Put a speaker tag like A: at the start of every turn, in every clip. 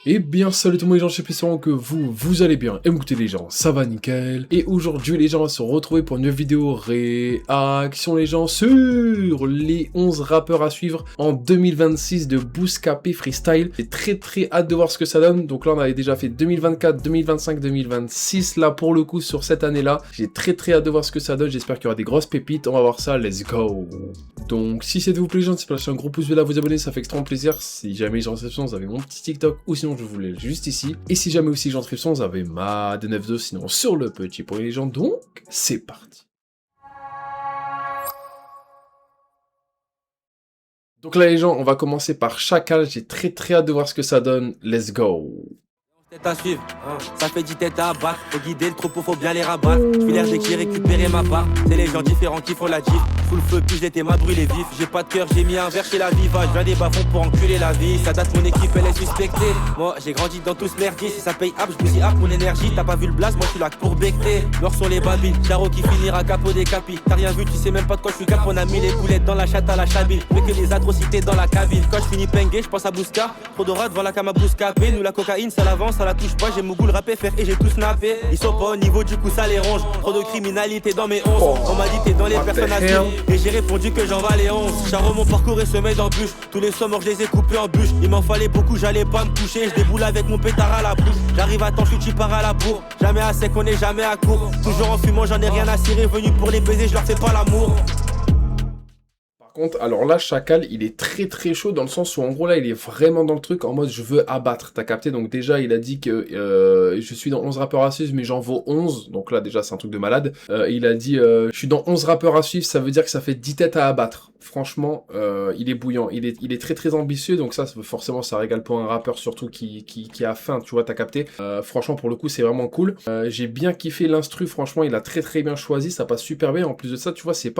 A: Eh bien salut tout le monde les gens, j'espère que vous allez bien. Et écoutez les gens, ça va nickel. Et aujourd'hui les gens, on va se retrouver pour une vidéo réaction les gens sur les 11 rappeurs à suivre en 2026 de Bouscapé Freestyle. J'ai très hâte de voir ce que ça donne. Donc là on avait déjà fait 2024, 2025, 2026 là pour le coup sur cette année là. J'ai très hâte de voir ce que ça donne, j'espère qu'il y aura des grosses pépites, on va voir ça, let's go. Donc si c'est de vous plaît les gens, n'hésitez pas à lâcher un gros pouce bleu là, vous abonner, ça fait extrêmement plaisir. Si jamais j'ai réception, vous avez mon petit TikTok ou sinon je vous l'ai juste ici. Et si jamais aussi j'ai réception, vous avez ma D92 sinon sur le petit pour les gens. Donc c'est parti. Donc là les gens, on va commencer par Chacal, j'ai très hâte de voir ce que ça donne, let's go.
B: Tête à suivre, ça fait 10 têtes à abattre. Faut guider le troupeau, faut bien les rabattre. J'fais l'air dès que j'ai récupéré ma part. C'est les gens différents qui font la diff. Sous le feu, puis j'étais ma brûlé vif. J'ai pas de cœur, j'ai mis un verre chez la Viva. J'viens des bas-fonds pour enculer la vie. Ça date, mon équipe, elle est suspectée. Moi, j'ai grandi dans tout ce merdier. Si ça paye up, j'bousille up pour l'énergie. T'as pas vu le blaze, moi j'suis là pour becter. Meurs sur les babines, Charo qui finira capot des capis. T'as rien vu, tu sais même pas de quoi j'suis cap. On a mis les boulettes dans la chatte à la chabine. Mais que les atrocités dans la cabine. Quand j'finis pengué, j'pense à Bousca. Trop d'ora devant la cam à Bouscapé. Nous la cocaïne, ça l'avance, ça la touche pas. J'ai le rapé faire et j'ai tout snappé. Ils sont pas au niveau du coup ça les ronge. Trop de criminalité dans mes 11. On m'a dit t'es dans les personnes à suivre. Et j'ai répondu que j'en valais 11. Charo mon parcours et se met dans bûche. Tous les sommets je les ai coupés en bûche. Il m'en fallait beaucoup, j'allais pas me coucher. Je déboule avec mon pétard à la bouche. J'arrive à temps, je pars à la bourre. Jamais à sec, on est jamais à court. Toujours en fumant, j'en ai rien à cirer. Venu pour les baiser, je leur fais pas l'amour.
A: Contre, alors là, Chacal, il est très chaud dans le sens où en gros là, il est vraiment dans le truc en mode je veux abattre, t'as capté? Donc déjà, il a dit que je suis dans 11 rappeurs à suivre, mais j'en vaux 11, donc là déjà c'est un truc de malade. Il a dit je suis dans 11 rappeurs à suivre, ça veut dire que ça fait 10 têtes à abattre. Franchement, il est bouillant, il est très ambitieux, donc ça forcément ça régale pour un rappeur surtout qui a faim, tu vois, t'as capté? Franchement pour le coup c'est vraiment cool. J'ai bien kiffé l'instru, franchement il a très bien choisi, ça passe super bien. En plus de ça, tu vois, c'est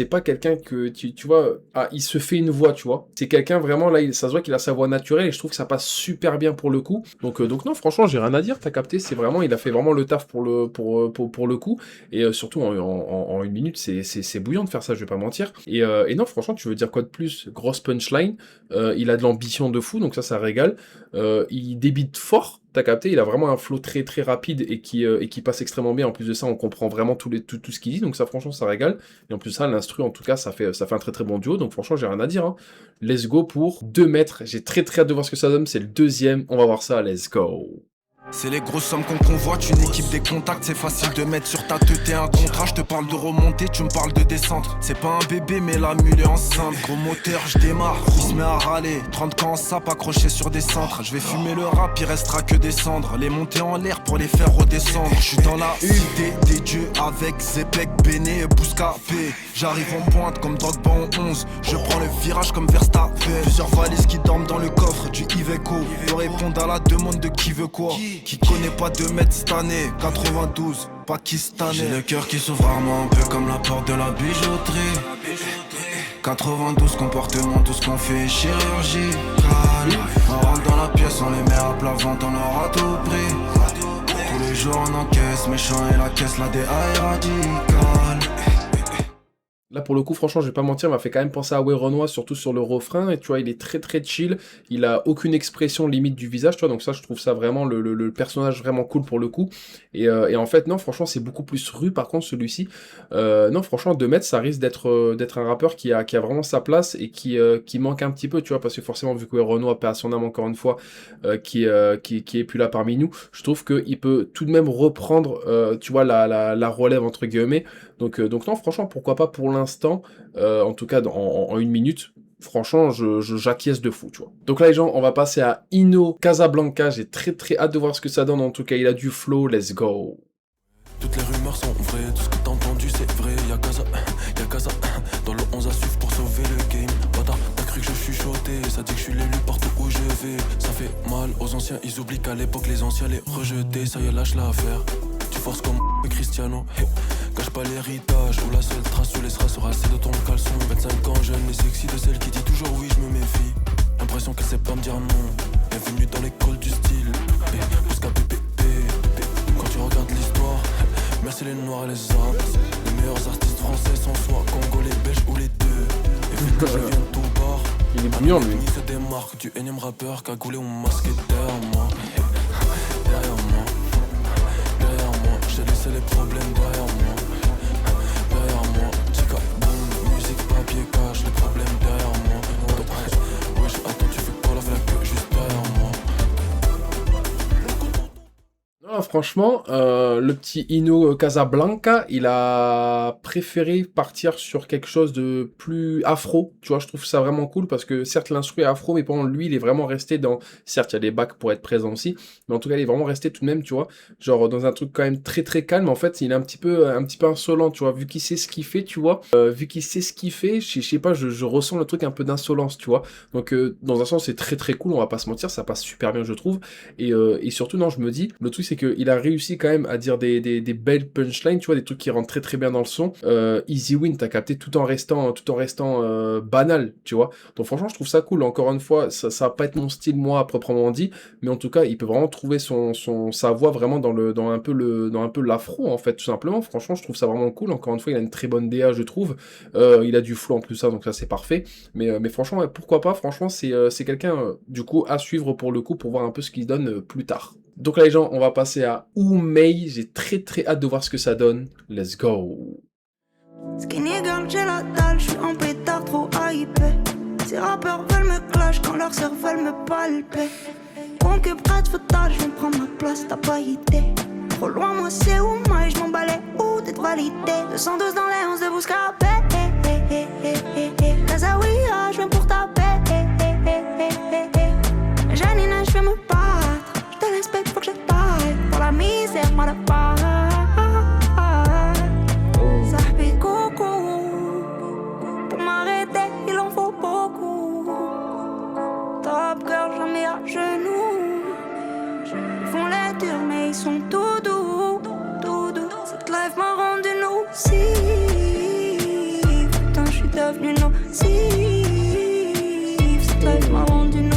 A: pas quelqu'un que tu vois, il se fait une voix, tu vois. C'est quelqu'un vraiment, là, ça se voit qu'il a sa voix naturelle et je trouve que ça passe super bien pour le coup. Donc non, franchement, j'ai rien à dire, t'as capté, c'est vraiment, il a fait vraiment le taf pour le coup. Et surtout, en une minute, c'est bouillant de faire ça, je vais pas mentir. Et non, franchement, tu veux dire quoi de plus? Grosse punchline, il a de l'ambition de fou, donc ça régale. Il débite fort. T'as capté, il a vraiment un flow très rapide et qui passe extrêmement bien. En plus de ça, on comprend vraiment tout ce qu'il dit, donc ça franchement ça régale. Et en plus de ça, l'instru en tout cas, ça fait un très bon duo, donc franchement j'ai rien à dire. Hein. Let's go pour 2 mètres, j'ai très hâte de voir ce que ça donne, c'est le deuxième, on va voir ça, let's go.
C: C'est les grosses sommes qu'on convoite, une équipe des contacts, c'est facile de mettre sur ta tête un contrat. Je te parle de remonter, tu me parles de descendre. C'est pas un bébé mais la mule est enceinte. Gros moteur, je démarre, il se met à râler. 30 quand sape accroché sur des cintres. Je vais fumer le rap, il restera que des cendres. Les monter en l'air pour les faire redescendre. Je suis dans la cité des dieux avec Zepek, Béné et Bouscapé. J'arrive en pointe comme Drogba en 11. Je prends le virage comme Verstappen. Plusieurs valises qui dorment dans le coffre du Iveco. Ils répondent à la demande de qui veut quoi. Qui connaît pas 2 mètres cette année, 92, pakistanais. J'ai le cœur qui s'ouvre rarement, un peu comme la porte de la bijouterie. 92 comportements, tout ce qu'on fait est chirurgie. On rentre dans la pièce, on les met à plat ventre, on aura tout pris. Tous les jours on encaisse, méchant et la caisse, la DA est radicale.
A: Là pour le coup franchement je vais pas mentir, m'a fait quand même penser à Renoir, surtout sur le refrain, et tu vois il est très chill, il a aucune expression limite du visage, tu vois, donc ça je trouve ça vraiment le personnage vraiment cool pour le coup, et en fait non franchement c'est beaucoup plus rue par contre celui-ci, non franchement 2 mètres ça risque d'être un rappeur qui a vraiment sa place et qui manque un petit peu, tu vois, parce que forcément vu que Renoir paix à son âme encore une fois, qui est plus là parmi nous, je trouve qu'il peut tout de même reprendre, tu vois, la relève entre guillemets, donc non franchement pourquoi pas pour l'instant, en tout cas en une minute, franchement j'acquiesce de fou, tu vois. Donc là les gens, on va passer à Ino Casablanca, j'ai très hâte de voir ce que ça donne, en tout cas il a du flow, let's go.
D: Toutes les rumeurs sont vraies, tout ce que t'as entendu c'est vrai, y'a Casa, dans le 11 à suivre pour sauver le game. Bata, t'as cru que je chuchotais, ça dit que je suis l'élu partout où je vais. Ça fait mal aux anciens, ils oublient qu'à l'époque les anciens les rejetaient, ça y est lâche l'affaire. Tu forces comme Cristiano, hey. Gâche pas l'héritage, ou la seule trace tu laisseras sera celle de ton caleçon. 25 ans jeune et sexy, de celle qui dit toujours oui je me méfie. L'impression qu'elle sait pas me dire non, bienvenue dans l'école du style. Bouscapé pépé, quand tu regardes l'histoire, merci les noirs et les arabes. Les meilleurs artistes français sont soit congolais, belges ou les deux. Et vu que je viens de tout bord,
A: il est bouillant lui.
D: Se démarque du énième rappeur cagoulé ou masqué d'armes.
A: Non, franchement, le petit Ino Casablanca, il a préféré partir sur quelque chose de plus afro, tu vois, je trouve ça vraiment cool, parce que certes l'instru est afro, mais pendant lui, il est vraiment resté dans, certes il y a des bacs pour être présent aussi, mais en tout cas il est vraiment resté tout de même, tu vois, genre dans un truc quand même très très calme, en fait, il est un petit peu insolent, tu vois, vu qu'il sait ce qu'il fait, tu vois, vu qu'il sait ce qu'il fait, je sais pas, je ressens le truc un peu d'insolence, tu vois, donc dans un sens c'est très très cool, on va pas se mentir, ça passe super bien je trouve, et surtout non, je me dis, le truc c'est qu'il a réussi quand même à dire des belles punchlines, tu vois, des trucs qui rentrent très très bien dans le son. Easy win, t'as capté, tout en restant banal, tu vois. Donc franchement, je trouve ça cool. Encore une fois, ça va pas être mon style moi à proprement dit, mais en tout cas, il peut vraiment trouver sa voix vraiment dans un peu l'afro en fait, tout simplement. Franchement, je trouve ça vraiment cool. Encore une fois, il a une très bonne DA, je trouve. Il a du flow en plus ça, donc ça c'est parfait. Mais franchement, ouais, pourquoi pas. Franchement, c'est quelqu'un du coup à suivre pour le coup pour voir un peu ce qu'il donne plus tard. Donc là les gens, on va passer à Oumei, j'ai très très hâte de voir ce que ça donne. Let's go.
E: Skinny girl, j'ai la dalle, je suis en pétard trop hypé. Ces rappeurs veulent me clash quand leurs sœurs veulent me palper. Concubrat fatal, je vais prendre ma place, t'as pas idée. Trop loin, moi c'est Oumei, je m'emballais où t'es de validé. 212 dans les 11 de Bouscapé. Kazaouia, je viens pour taper. Janine, je vais me battre. Je te respecte, faut que je taille. Pour la misère, moi la part. Sahbi coucou. Pour m'arrêter, il en faut beaucoup. Top girl, jamais à genoux. Ils font les durs, mais ils sont tout doux. Tout doux. Cette life m'a rendu nocif. Putain, je suis devenu nocif. Cette life m'a rendu nocif.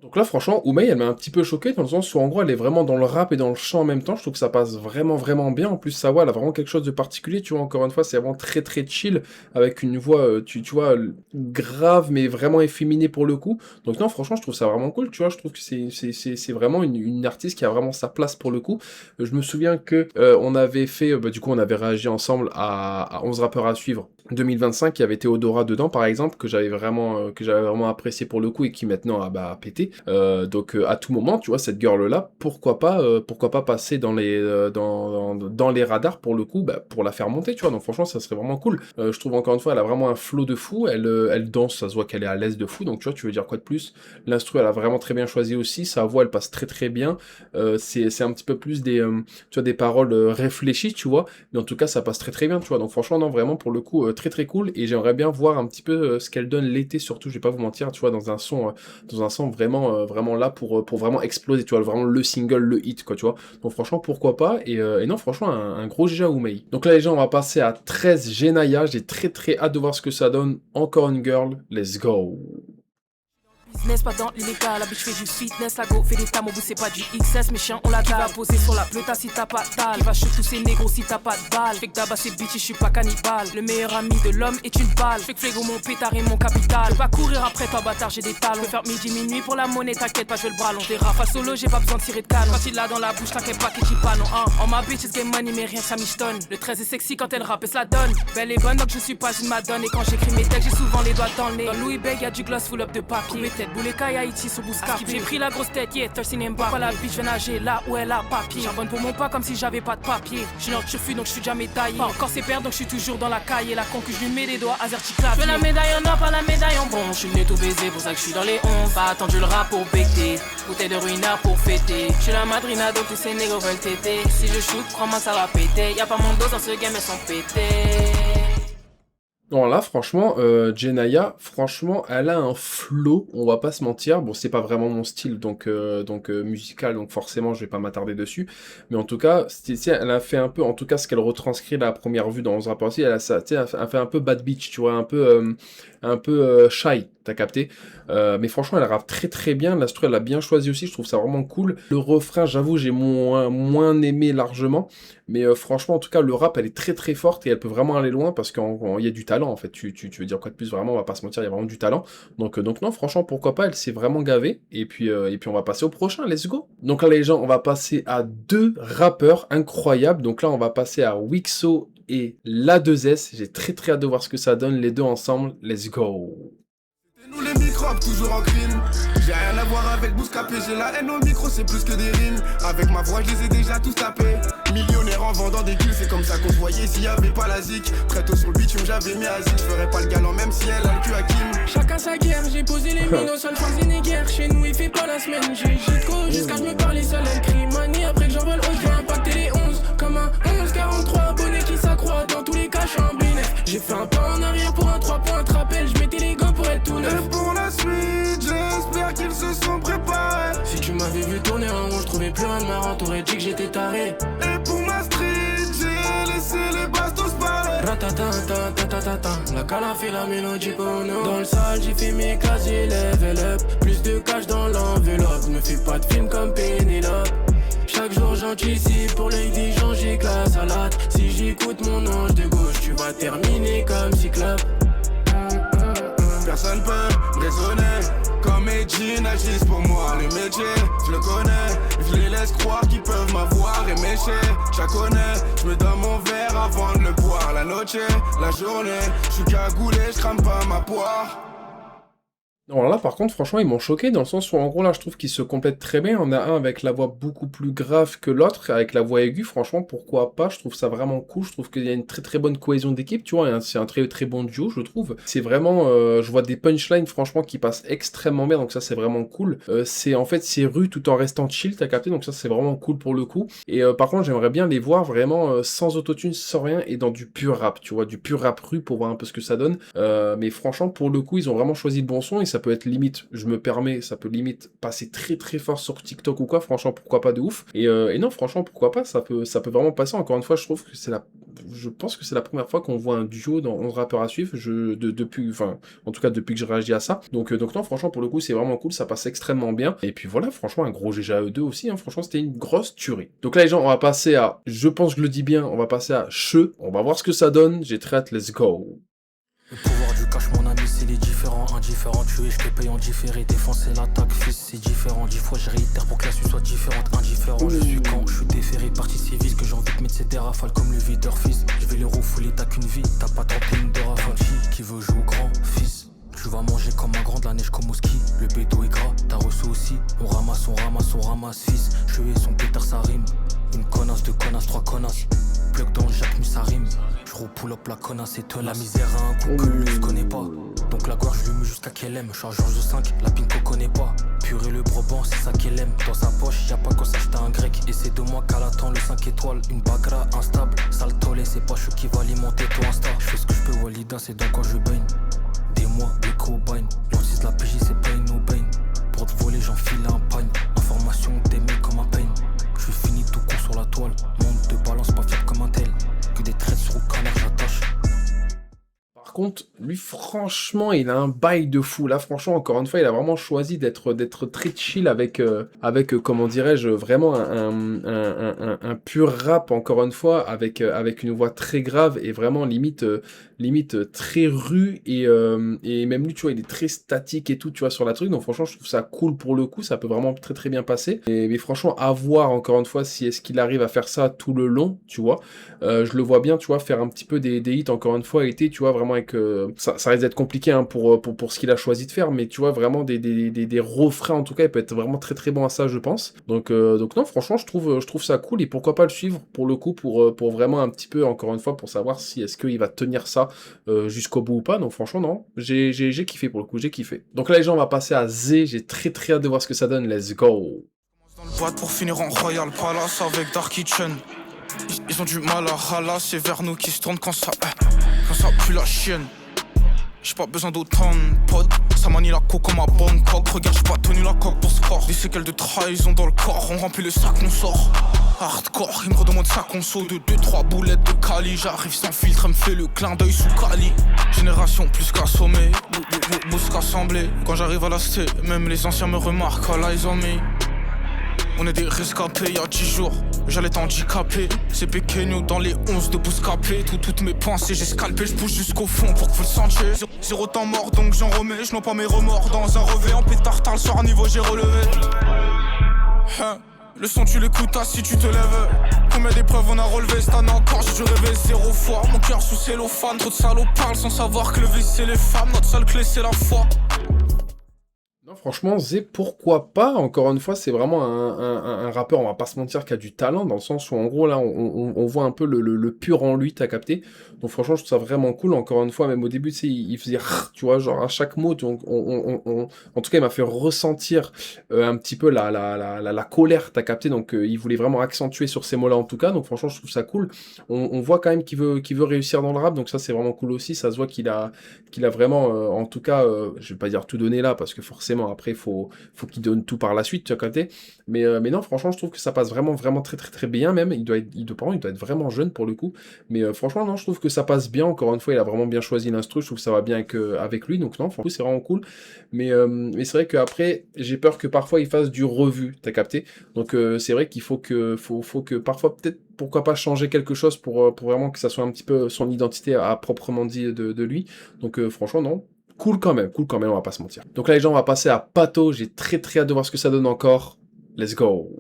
A: Donc là franchement Oumei elle m'a un petit peu choqué dans le sens où en gros elle est vraiment dans le rap et dans le chant en même temps, je trouve que ça passe vraiment vraiment bien, en plus sa voix elle a vraiment quelque chose de particulier, tu vois, encore une fois c'est vraiment très très chill, avec une voix tu vois grave mais vraiment efféminée pour le coup, donc non franchement je trouve ça vraiment cool, tu vois, je trouve que c'est vraiment une artiste qui a vraiment sa place pour le coup. Je me souviens que on avait fait, du coup on avait réagi ensemble à 11 rappeurs à suivre 2025, il y avait Théodora dedans par exemple, que j'avais vraiment apprécié pour le coup et qui maintenant a pété. Donc à tout moment, tu vois, cette girl là, pourquoi pas passer dans les radars pour le coup, pour la faire monter, tu vois. Donc franchement, ça serait vraiment cool. Je trouve encore une fois, elle a vraiment un flow de fou. Elle danse, ça se voit qu'elle est à l'aise de fou. Donc tu vois, tu veux dire quoi de plus? L'instru, elle a vraiment très bien choisi aussi. Sa voix, elle passe très très bien. C'est un petit peu plus tu vois, des paroles réfléchies, tu vois. Mais en tout cas, ça passe très très bien, tu vois. Donc franchement, non, vraiment pour le coup, très très cool. Et j'aimerais bien voir un petit peu ce qu'elle donne l'été, surtout. Je vais pas vous mentir, tu vois, dans un son vraiment là pour vraiment exploser, tu vois, vraiment le single, le hit, quoi, tu vois. Donc franchement, pourquoi pas, et non, franchement, un gros GG à Oumei. Donc là, les gens, on va passer à 13 Genaya, j'ai très très hâte de voir ce que ça donne. Encore une girl, let's go.
F: Business pas dans l'illégal, la bitch fait du fitness, la go fait des tam au bout c'est pas du XS, mes chiens on la dalle. Qui va poser sur la pleuta si t'as pas de dalle, qui va shoot tous ces négros si t'as pas de balle. Fait que d'abord c'est bitch et je suis pas cannibale, le meilleur ami de l'homme est une balle. Fait que flégo mon pétard et mon capital, je vais pas courir après toi bâtard, j'ai des talons. Je vais faire midi minuit pour la monnaie, t'inquiète pas je vais le bras long. Des rafales solo, j'ai pas besoin de tirer de canon. Quand il l'a dans la bouche, t'inquiète pas qu'il dit pas non. En ma bitch it's game money mais rien ça michetonne. Le 13 est sexy quand elle rappe et se la donne. Belle et bonne donc je suis pas une madone. Et quand j'écris mes textes j'ai souvent les doigts dans le nez. Dans Louis Beg y'a du gloss full up de papier. Mes têtes boulées Haïti sur Bouscapé. J'ai pris la grosse tête, yeah, thirsty and pas la bitch, je nager là où elle a papier. Charbonne pour mon pas comme si j'avais pas de papier. J'suis dans le turfu donc j'suis jamais taillé. Pas encore c'est perdre donc j'suis toujours dans la caille. Et la con que je lui mets les doigts azerticlave. Je veux la médaille en or, pas la médaille en bronze. J'suis né tout baiser, pour ça que j'suis dans les 11. Pas attendu le rap pour becter. Bouteille de ruinard pour fêter. J'suis la madrina donc tous ces négros veulent téter. Si je shoot, crois-moi ça va péter. Y'a pas mon dos dans ce game, elles sont pétées.
A: Non, là, franchement, Genaya, franchement, elle a un flow, on va pas se mentir. Bon, c'est pas vraiment mon style, donc musical, donc forcément, je vais pas m'attarder dessus. Mais en tout cas, elle a fait un peu, en tout cas, ce qu'elle retranscrit à la première vue dans 11 rappeurs aussi, elle a fait un peu bad bitch, tu vois, un peu shy, t'as capté. Mais franchement, elle rappe très très bien, l'instru, elle a bien choisi aussi, je trouve ça vraiment cool. Le refrain, j'avoue, j'ai moins aimé largement. Mais franchement, en tout cas, le rap, elle est très très forte et elle peut vraiment aller loin parce qu'il y a du talent en fait. Tu veux dire quoi de plus, vraiment, on va pas se mentir, il y a vraiment du talent. Donc non, franchement, pourquoi pas, elle s'est vraiment gavée. Et puis on va passer au prochain, let's go. Donc là, les gens, on va passer à 2 rappeurs incroyables. Donc là, on va passer à Wixo et La 2S. J'ai très très hâte de voir ce que ça donne, les deux ensemble, let's go.
C: Nous les
G: microbe, toujours en crime. J'ai rien à voir avec Bouscapé, j'ai la haine au micro, c'est plus que des rimes. Avec ma voix, je les ai déjà tous tapés. Millionnaire en vendant des kills, c'est comme ça qu'on se voyait s'il y avait pas la zik. Très tôt sur le bitume, j'avais mis à zik. Je ferais pas le galant même si elle a le cul à Kim.
H: Chacun sa guerre, j'ai posé les mines au sol Schwarzenegger. Chez nous, il fait pas la semaine. J'ai Jitko jusqu'à je me parle seul. Elle crie manie après que j'envole haut. Je vais impacter les 11 comme un 11-43 abonnés qui s'accroît. Dans tous les cas, je suis un bénéf. J'ai fait un pas en arrière pour un 3 points. Te rappelle, je mettais les gants pour être tout neuf.
G: Et pour la suite, j'espère qu'ils se sont préparés.
H: Si tu m'avais vu tourner en rond, je trouvais plus rien de marrant. T'aurais dit que j'étais taré.
G: Et pour ma street, j'ai laissé les bastos parler.
H: Ratatatatatatatata. La cala fait la mélodie pour nous. Dans le salle, j'ai fait mes casiers level up. Plus de cash dans l'enveloppe. Ne fais pas de film comme Pénélope. Chaque jour j'anticipe pour Lady Jean, j'ai la salade. Si j'écoute mon ange de gauche, tu vas terminer comme Cyclope.
G: Personne peut raisonner comme Medjin agissent pour moi. Le métier, je le connais. Je les laisse croire qu'ils peuvent m'avoir et m'écher. Je la connais, je me donne mon verre avant de le boire. La noche, la journée, je suis cagoulé, je crame pas ma poire.
A: Alors là, par contre, franchement, ils m'ont choqué dans le sens où, en gros, là, je trouve qu'ils se complètent très bien. On a un avec la voix beaucoup plus grave que l'autre, avec la voix aiguë. Franchement, pourquoi pas? Je trouve ça vraiment cool. Je trouve qu'il y a une très très bonne cohésion d'équipe, tu vois. C'est un très très bon duo, je trouve. C'est vraiment, je vois des punchlines, franchement, qui passent extrêmement bien. Donc ça, c'est vraiment cool. C'est en fait, c'est rude tout en restant chill, t'as capté. Donc ça, c'est vraiment cool pour le coup. Et par contre, j'aimerais bien les voir vraiment sans autotune, sans rien, et dans du pur rap, tu vois, du pur rap rue pour voir un peu ce que ça donne. Mais franchement, pour le coup, ils ont vraiment choisi le bon son et ça peut être limite, je me permets, ça peut limite passer très très fort sur TikTok ou quoi, franchement pourquoi pas de ouf, et non franchement pourquoi pas, ça peut vraiment passer. Encore une fois, je trouve que je pense que c'est la première fois qu'on voit un duo dans 11 rappeurs à suivre, depuis, enfin en tout cas depuis que j'ai réagi à ça, donc non franchement pour le coup c'est vraiment cool, ça passe extrêmement bien, et puis voilà, franchement un gros GG à eux deux aussi, hein, franchement c'était une grosse tuerie. Donc là les gens, on va passer à, je pense que je le dis bien, on va passer à Che, on va voir ce que ça donne, j'ai très hâte, let's go.
D: Le pouvoir du cash, mon ami, c'est les différents, indifférents. Tuer, je te paye en différé. Défoncer l'attaque, fils, c'est différent. 10 fois, je réitère pour que la suite soit différente. Indifférent, je suis quand je suis déféré. Partie civile, que j'ai envie de mettre c'est des rafales comme le videur, fils. Je vais les refouler, t'as qu'une vie. T'as pas tenté une de rafale. Qui veut jouer au grand, fils. Tu vas manger comme un grand, de la neige comme au ski. Le bédo est gras, t'as reçu aussi. On ramasse, fils. Je suis son pétard, ça rime. Une connasse, deux connasses, trois connasses. Plug dans le Jacques, ça rime. Je repull up la connasse et te la misère a un coup que lui je connais pas. Donc la gorge je lui mets jusqu'à qu'elle aime. Je suis à Georges de 5, la pinko connaît pas. Purée le Brabant, c'est ça qu'elle aime. Dans sa poche, y'a pas qu'à s'acheter un grec. Et c'est de moi qu'elle attend le 5 étoiles. Une bagra instable, sale tollé, c'est pas chou qui va alimenter ton Insta. Je fais ce que je peux, Walida, c'est donc quand je baigne. Des mois, des cobaynes. L'antise de la PJ, c'est pain no pain. Pour te voler, j'enfile un pagne. Information, des mecs comme un pain. Je suis fini tout court sur la toile. Monde de balance, pas fiable comme un tel. Que des traites sur le canard, j'attache.
A: Par contre, lui, franchement, il a un bail de fou. Là, franchement, encore une fois, il a vraiment choisi d'être très chill avec comment dirais-je, vraiment un pur rap, encore une fois, avec une voix très grave et vraiment limite très rue et même lui, tu vois, il est très statique et tout, tu vois, sur la truc. Donc franchement, je trouve ça cool pour le coup. Ça peut vraiment très très bien passer. Mais franchement, à voir encore une fois si est-ce qu'il arrive à faire ça tout le long, tu vois. Je le vois bien, tu vois, faire un petit peu des hits encore une fois, tu vois, vraiment avec ça risque d'être compliqué hein, pour ce qu'il a choisi de faire, mais tu vois vraiment des refrains en tout cas, il peut être vraiment très très bon à ça, je pense. Donc non, franchement, je trouve ça cool et pourquoi pas le suivre pour le coup, pour vraiment un petit peu encore une fois pour savoir si est-ce qu'il va tenir ça jusqu'au bout ou pas. Donc franchement non, j'ai kiffé pour le coup, j'ai kiffé. Donc là les gens, on va passer à Z, j'ai très très hâte de voir ce que ça donne, let's go.
C: Dans le boîte pour finir en Royal Palace avec Dark Kitchen. Ils ont du mal à râler, c'est vers nous qui se tournent quand ça pue la chienne. J'ai pas besoin d'autant de potes, ça manie la coque comme à Bangkok. Regarde, j'ai pas tenu la coque pour score. Des séquelles de trahison dans le corps, on remplit le sac, on sort. Hardcore, il me redemande sa conso de 2-3 boulettes de Cali. J'arrive sans filtre, elle me fait le clin d'œil sous Cali. Génération plus qu'assommée, bousque assemblée. Quand j'arrive à la cité, même les anciens me remarquent, Allah ils ont mis. On est des rescapés, y'a 10 jours, j'allais t'handicaper. C'est Pequeño dans les 11 de Bouscapé. Toutes mes pensées, j'ai scalpé, j'bouge jusqu'au fond pour que vous le sentiez. Zéro temps mort, donc j'en remets, j'noie pas mes remords. Dans un revêt en pétard, tard le soir, niveau j'ai relevé. Hein, le son tu l'écoutas si tu te lèves. Combien d'épreuves on a relevé cette année encore, j'ai dû rêver 0 fois. Mon cœur sous cellophane, trop de salauds parlent sans savoir que le vice c'est les femmes. Notre seule clé c'est la foi.
A: Non, franchement, Zé, pourquoi pas? Encore une fois, c'est vraiment un rappeur, on va pas se mentir, qui a du talent, dans le sens où, en gros, là, on voit un peu le pur en lui, t'as capté? Donc, franchement, je trouve ça vraiment cool. Encore une fois, même au début, tu sais, il faisait, tu vois, genre, à chaque mot, donc, en tout cas, il m'a fait ressentir un petit peu la colère, t'as capté? Donc, il voulait vraiment accentuer sur ces mots-là, en tout cas. Donc, franchement, je trouve ça cool. On voit quand même qu'il veut réussir dans le rap, donc ça, c'est vraiment cool aussi. Ça se voit qu'il a vraiment, en tout cas, je vais pas dire tout donné là, parce que forcément, après, faut qu'il donne tout par la suite, tu vois, côté. Mais non, franchement, je trouve que ça passe vraiment, vraiment très, très, très bien, même. Il doit être vraiment jeune pour le coup. Mais franchement, non, je trouve que ça passe bien. Encore une fois, il a vraiment bien choisi l'instru. Je trouve que ça va bien avec lui. Donc, non, franchement, c'est vraiment cool. Mais c'est vrai qu'après, j'ai peur que parfois, il fasse du revu, t'as capté? Donc, c'est vrai qu'il faut que parfois, peut-être, pourquoi pas changer quelque chose pour vraiment que ça soit un petit peu son identité à proprement dit de lui. Donc, franchement, non. Cool quand même, on va pas se mentir. Donc là, les gens, on va passer à Pato. J'ai très très hâte de voir ce que ça donne encore. Let's go.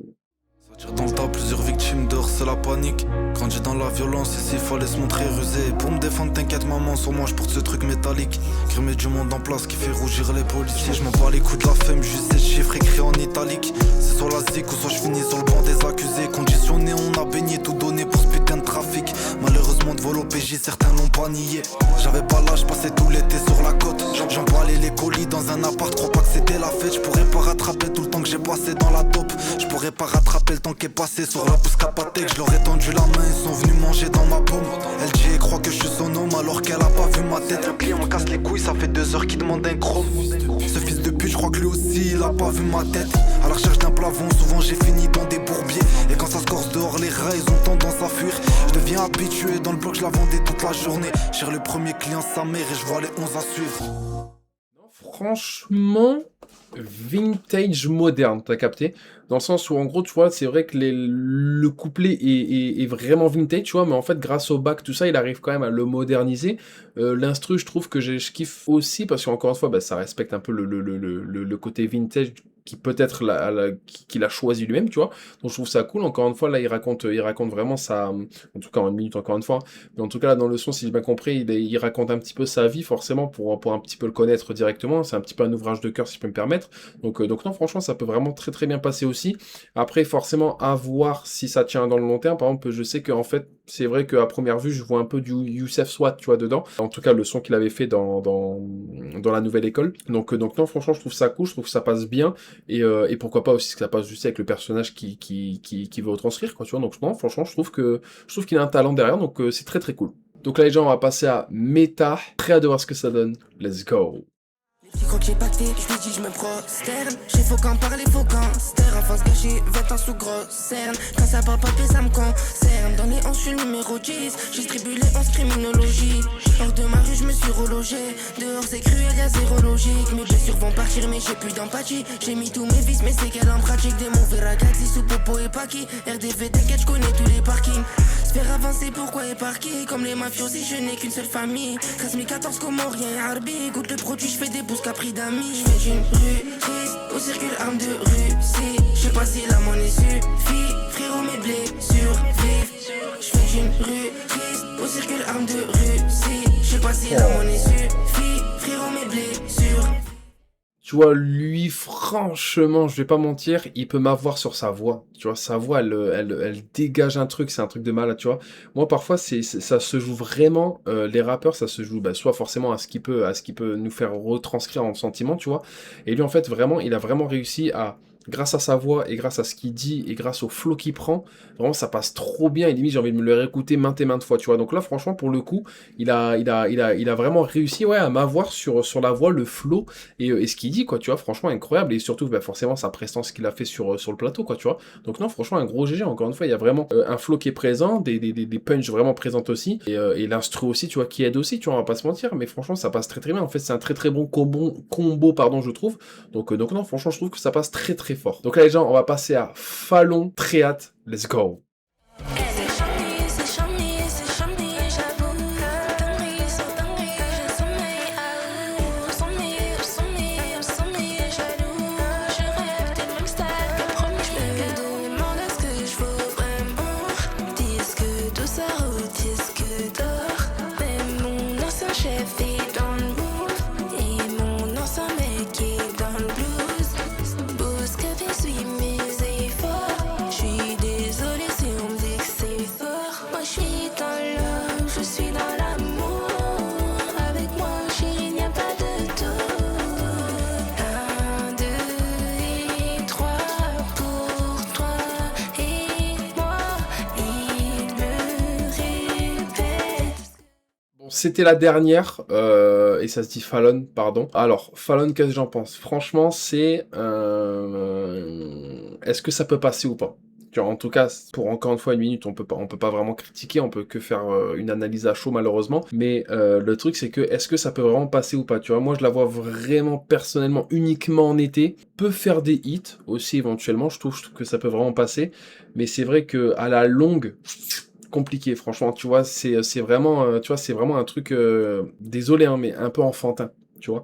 C: Ça tire dans le tas, plusieurs victimes dehors, c'est la panique. Grandi dans la violence, ici fallait se montrer rusé. Pour me défendre, t'inquiète maman, sur moi je porte ce truc métallique. Grimé du monde en place qui fait rougir les policiers. Je m'en bats les coups de la femme, juste ces chiffres écrits en italique. C'est soit la zik ou soit je finis sur le banc des accusés. Conditionné, on a baigné, tout donné pour ce putain de trafic. Malheureusement de vol au PJ, certains l'ont pas nié. J'avais pas l'âge, passé tout l'été sur la côte. J'emballais les colis dans un appart, crois pas que c'était la fête. Je pourrais pas rattraper tout le temps que j'ai passé dans la taupe. Je pourrais pas rattraper le temps qui est passé sur la pousse capathèque. Je leur ai tendu la main, ils sont venus manger dans ma paume. Elle dit et croit que je suis son homme alors qu'elle a pas vu ma tête. Le client me casse les couilles, ça fait 2 heures qu'il demande un chrome. Ce fils de pute, je crois que lui aussi il a pas vu ma tête. À la recherche d'un plafond, souvent j'ai fini dans des bourbiers. Et quand ça se corse dehors, les rats ils ont tendance à fuir. Je deviens habitué dans le bloc, je la vendais toute la journée. Cher le premier client sa mère et je vois les 11 à suivre.
A: Franchement, vintage moderne, t'as capté? Dans le sens où, en gros, tu vois, c'est vrai que le couplet est vraiment vintage, tu vois, mais en fait, grâce au bac, tout ça, il arrive quand même à le moderniser. L'instru, je trouve que je kiffe aussi, parce qu'encore une fois, bah, ça respecte un peu le côté vintage qui peut-être qu'il a choisi lui-même, tu vois. Donc je trouve ça cool. Encore une fois, là, il raconte vraiment ça, en tout cas en une minute, encore une fois. Mais en tout cas, là, dans le son, si j'ai bien compris, il raconte un petit peu sa vie, forcément, pour un petit peu le connaître directement. C'est un petit peu un ouvrage de cœur, si je peux me permettre. Donc non, franchement, ça peut vraiment très très bien passer aussi. Après, forcément, à voir si ça tient dans le long terme. Par exemple, je sais qu'en fait, c'est vrai qu'à première vue, je vois un peu du Youssef Swat, tu vois, dedans. En tout cas, le son qu'il avait fait dans la nouvelle école. Donc non, franchement, je trouve ça cool, je trouve que ça passe bien. Et pourquoi pas aussi que ça passe juste avec le personnage qui veut retranscrire, quoi, tu vois. Donc non, franchement, je trouve qu'il a un talent derrière, donc c'est très très cool. Donc là, les gens, on va passer à Meta. Très hâte de voir ce que ça donne. Let's go.
I: Les quand j'ai pacté, je lui dis je me prosterne. J'ai faux qu'en parler, faux qu'en stère. En face gâchée, 20 ans sous grosse cerne. Quand ça parle pas, ça me concerne. Dans les 11, je suis le numéro 10. J'ai distribué les 11 criminologie. Hors de ma rue, je me suis relogé. Dehors c'est cruel, y'a zéro logique. Mes blessures vont partir, mais j'ai plus d'empathie. J'ai mis tous mes vices, mais c'est qu'elle en pratique. Des mauvais ragazzi sous Popo et Paki. RDV, t'inquiète, je connais tous les parkings. Se faire avancer, pourquoi et par qui? Comme les mafiosi, je n'ai qu'une seule famille. 13 comment rien, Harbi. Goûte le produit, je fais des bousses qu'après d'amis. Je fais d'une rue triste, au circule arme de Russie. Je sais pas si la monnaie suffit. Frérot, mes blessures vivent. Je fais d'une rue triste, au circule arme de Russie. Je sais pas si la monnaie suffit. Frérot, mes blessures.
A: Tu vois, lui, franchement, je vais pas mentir, il peut m'avoir sur sa voix. Tu vois, sa voix, elle dégage un truc, c'est un truc de malade, tu vois. Moi, parfois, ça se joue vraiment, les rappeurs, ça se joue, bah, soit forcément à ce qu'il peut nous faire retranscrire en sentiment, tu vois. Et lui, en fait, vraiment, il a vraiment réussi à, grâce à sa voix et grâce à ce qu'il dit et grâce au flow qu'il prend, vraiment ça passe trop bien et limite j'ai envie de me le réécouter maintes et maintes fois, tu vois. Donc là franchement pour le coup, il a vraiment réussi à m'avoir sur la voix, le flow et ce qu'il dit quoi, tu vois, franchement incroyable et surtout bah, forcément sa prestance qu'il a fait sur le plateau quoi, tu vois. Donc non, franchement un gros GG, encore une fois, il y a vraiment un flow qui est présent, des punchs vraiment présentes aussi et l'instru aussi, tu vois, qui aide aussi, tu vois, on va pas se mentir, mais franchement ça passe très très bien. En fait, c'est un très très bon combo pardon, je trouve. Donc non, franchement, je trouve que ça passe très très fort. Donc là les gens, on va passer à Fallon, très hâte, let's go.
I: Chef est dans le bout et mon ancien mec est dans le blue.
A: c'était la dernière, et ça se dit Fallon, pardon. Alors, Fallon, qu'est-ce que j'en pense? Franchement, c'est... est-ce que ça peut passer ou pas? Tu vois, en tout cas, pour encore une fois une minute, on peut pas vraiment critiquer, on peut que faire une analyse à chaud malheureusement. Mais le truc c'est que est-ce que ça peut vraiment passer ou pas? Tu vois, moi je la vois vraiment personnellement uniquement en été. Peut faire des hits aussi éventuellement. Je trouve que ça peut vraiment passer. Mais c'est vrai que à la longue, compliqué. Franchement, tu vois, c'est vraiment, tu vois, c'est vraiment un truc. Désolé, hein, mais un peu enfantin. Tu vois,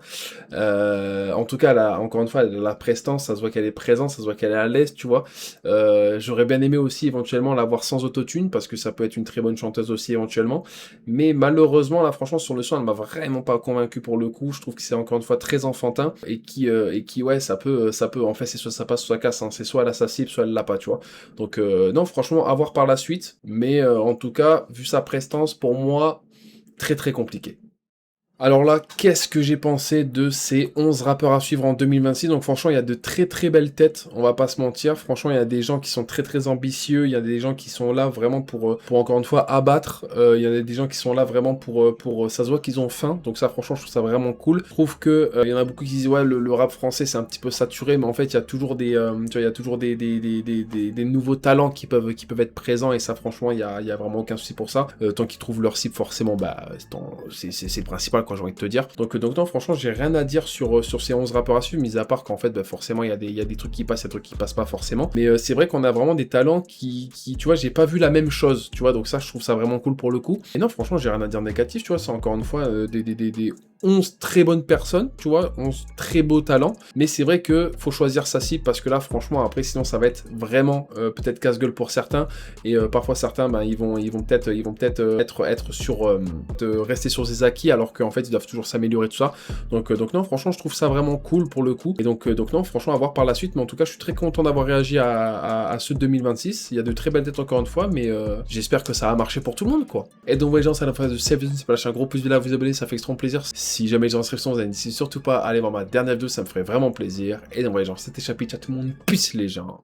A: en tout cas, là, encore une fois, la prestance, ça se voit qu'elle est présente, ça se voit qu'elle est à l'aise, tu vois. J'aurais bien aimé aussi éventuellement la voir sans autotune, parce que ça peut être une très bonne chanteuse aussi éventuellement. Mais malheureusement, là, franchement, sur le son, elle m'a vraiment pas convaincu pour le coup. Je trouve que c'est encore une fois très enfantin et qui, ouais, ça peut, en fait, c'est soit ça passe, soit ça casse. Hein. C'est soit elle a sa cible, soit elle l'a pas, tu vois. Donc, non, franchement, à voir par la suite. Mais en tout cas, vu sa prestance, pour moi, très très compliqué. Alors là, qu'est-ce que j'ai pensé de ces 11 rappeurs à suivre en 2026? Donc franchement, il y a de très très belles têtes, on va pas se mentir. Franchement, il y a des gens qui sont très très ambitieux, il y a des gens qui sont là vraiment pour encore une fois abattre. Il y a des gens qui sont là vraiment pour ça se voit qu'ils ont faim. Donc ça, franchement, je trouve ça vraiment cool. Je trouve que il y en a beaucoup qui disent ouais, le rap français c'est un petit peu saturé, mais en fait, il y a toujours des, tu vois, il y a toujours des nouveaux talents qui peuvent être présents et ça, franchement, il y a vraiment aucun souci pour ça. Tant qu'ils trouvent leur cible, forcément, bah c'est le principal. Quand j'ai envie de te dire. Donc non, franchement, j'ai rien à dire sur ces 11 rappeurs à suivre, mis à part qu'en fait, bah, forcément, il y a des trucs qui passent, il y a des trucs qui passent pas forcément. Mais c'est vrai qu'on a vraiment des talents qui, tu vois, j'ai pas vu la même chose, tu vois, donc ça, je trouve ça vraiment cool pour le coup. Et non, franchement, j'ai rien à dire négatif, tu vois, c'est encore une fois des 11 très bonnes personnes, tu vois, 11 très beaux talents, mais c'est vrai que faut choisir sa cible, parce que là, franchement, après, sinon, ça va être vraiment peut-être casse-gueule pour certains, et parfois, certains, bah, ils vont peut-être être sur, rester sur ses acquis, alors qu'en fait, ils doivent toujours s'améliorer, tout ça. Donc non, franchement, je trouve ça vraiment cool pour le coup. Et donc non, franchement, à voir par la suite. Mais en tout cas, je suis très content d'avoir réagi à ceux de 2026. Il y a de très belles têtes encore une fois, mais j'espère que ça a marché pour tout le monde, quoi. Et donc, les gens, c'est la phase de Seven. C'est pas lâcher un gros pouce bleu à vous abonner, ça fait extrêmement plaisir. Si jamais les inscriptions, vous n'hésitez surtout pas à aller voir ma dernière vidéo, ça me ferait vraiment plaisir. Et donc, les gens, c'était Chapitre, à tout le monde. Peace, les gens.